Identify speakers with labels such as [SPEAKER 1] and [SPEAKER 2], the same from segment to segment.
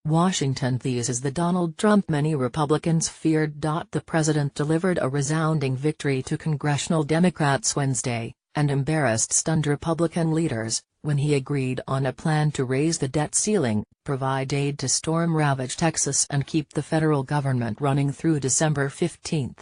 [SPEAKER 1] Washington. This is the Donald Trump many Republicans feared. The president delivered a resounding victory to congressional Democrats Wednesday, and embarrassed stunned Republican leaders, when he agreed on a plan to raise the debt ceiling, provide aid to storm-ravaged Texas and keep the federal government running through December 15.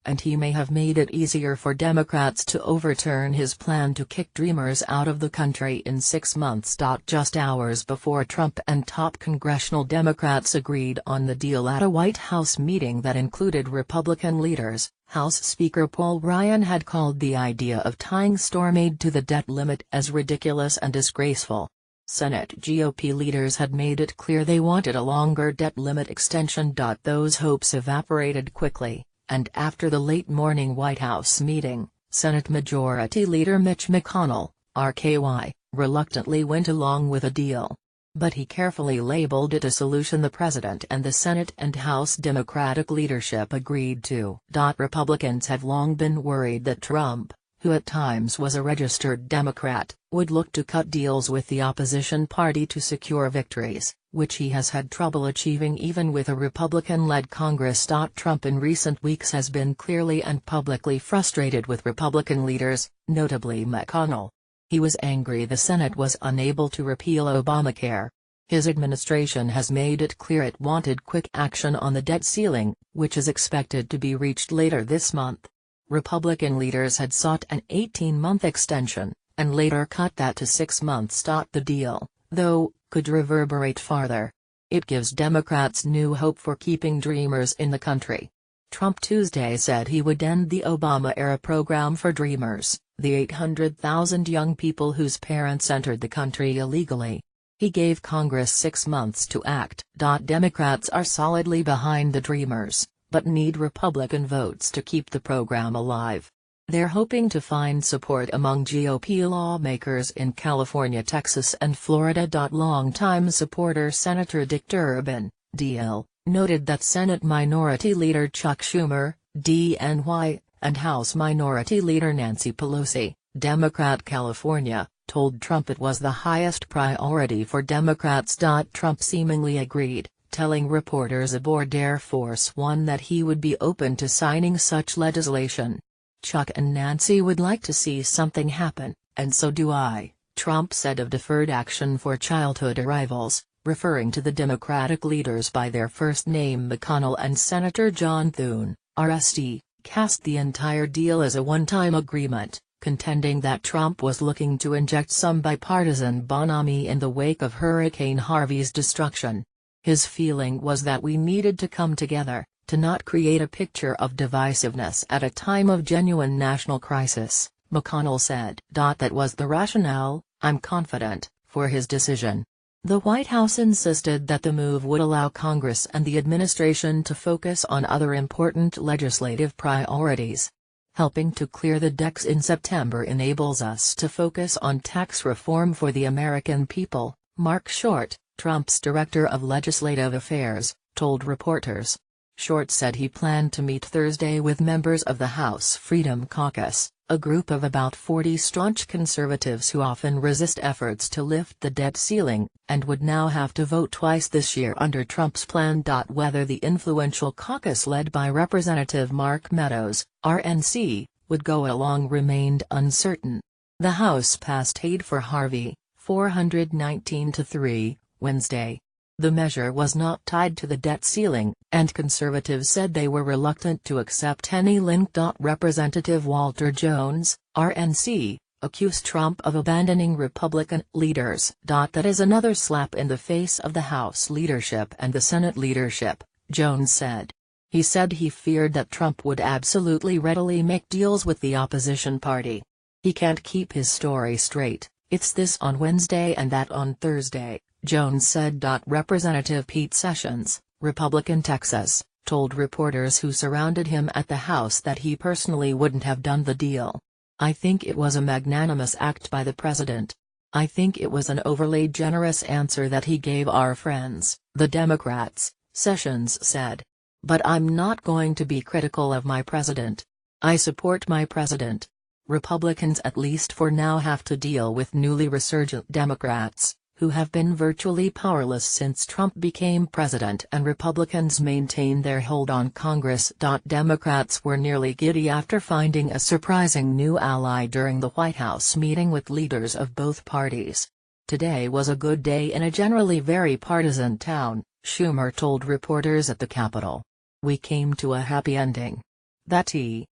[SPEAKER 1] And he may have made it easier for Democrats to overturn his plan to kick Dreamers out of the country in 6 months. Just hours before Trump and top congressional Democrats agreed on the deal at a White House meeting that included Republican leaders, House Speaker Paul Ryan had called the idea of tying storm aid to the debt limit as ridiculous and disgraceful. Senate GOP leaders had made it clear they wanted a longer debt limit extension. Those hopes evaporated quickly. And after the late-morning White House meeting, Senate Majority Leader Mitch McConnell, RKY, reluctantly went along with a deal. But he carefully labeled it a solution the president and the Senate and House Democratic leadership agreed to. Republicans have long been worried that Trump, who at times was a registered Democrat, would look to cut deals with the opposition party to secure victories, which he has had trouble achieving even with a Republican-led Congress. Trump in recent weeks has been clearly and publicly frustrated with Republican leaders, notably McConnell. He was angry the Senate was unable to repeal Obamacare. His administration has made it clear it wanted quick action on the debt ceiling, which is expected to be reached later this month. Republican leaders had sought an 18-month extension, and later cut that to 6 months. The deal, though, could reverberate farther. It gives Democrats new hope for keeping Dreamers in the country. Trump Tuesday said he would end the Obama-era program for Dreamers, the 800,000 young people whose parents entered the country illegally. He gave Congress 6 months to act. Democrats are solidly behind the Dreamers, but need Republican votes to keep the program alive. They're hoping to find support among GOP lawmakers in California, Texas and Florida. Longtime supporter Senator Dick Durbin, DL, noted that Senate Minority Leader Chuck Schumer, DNY, and House Minority Leader Nancy Pelosi, Democrat California, told Trump it was the highest priority for Democrats. Trump seemingly agreed, telling reporters aboard Air Force One that he would be open to signing such legislation. Chuck and Nancy would like to see something happen, and so do I, Trump said of deferred action for childhood arrivals, referring to the Democratic leaders by their first name. McConnell and Senator John Thune, RSD, cast the entire deal as a one-time agreement, contending that Trump was looking to inject some bipartisan bonhomie in the wake of Hurricane Harvey's destruction. His feeling was that we needed to come together, to not create a picture of divisiveness at a time of genuine national crisis, McConnell said. That was the rationale, I'm confident, for his decision. The White House insisted that the move would allow Congress and the administration to focus on other important legislative priorities. Helping to clear the decks in September enables us to focus on tax reform for the American people, Mark Short, Trump's Director of Legislative Affairs, told reporters. Short said he planned to meet Thursday with members of the House Freedom Caucus, a group of about 40 staunch conservatives who often resist efforts to lift the debt ceiling, and would now have to vote twice this year under Trump's plan. Whether the influential caucus led by Representative Mark Meadows, RNC, would go along remained uncertain. The House passed aid for Harvey, 419-3, Wednesday. The measure was not tied to the debt ceiling, and conservatives said they were reluctant to accept any link. Representative Walter Jones, RNC, accused Trump of abandoning Republican leaders. That is another slap in the face of the House leadership and the Senate leadership, Jones said. He said he feared that Trump would absolutely readily make deals with the opposition party. He can't keep his story straight, it's this on Wednesday and that on Thursday, Jones said. Representative Pete Sessions, Republican Texas, told reporters who surrounded him at the House that he personally wouldn't have done the deal. I think it was a magnanimous act by the president. I think it was an overly generous answer that he gave our friends, the Democrats, Sessions said. But I'm not going to be critical of my president. I support my president. Republicans at least for now have to deal with newly resurgent Democrats, who have been virtually powerless since Trump became president and Republicans maintain their hold on Congress. Democrats were nearly giddy after finding a surprising new ally during the White House meeting with leaders of both parties. "Today was a good day in a generally very partisan town," Schumer told reporters at the Capitol. "We came to a happy ending. That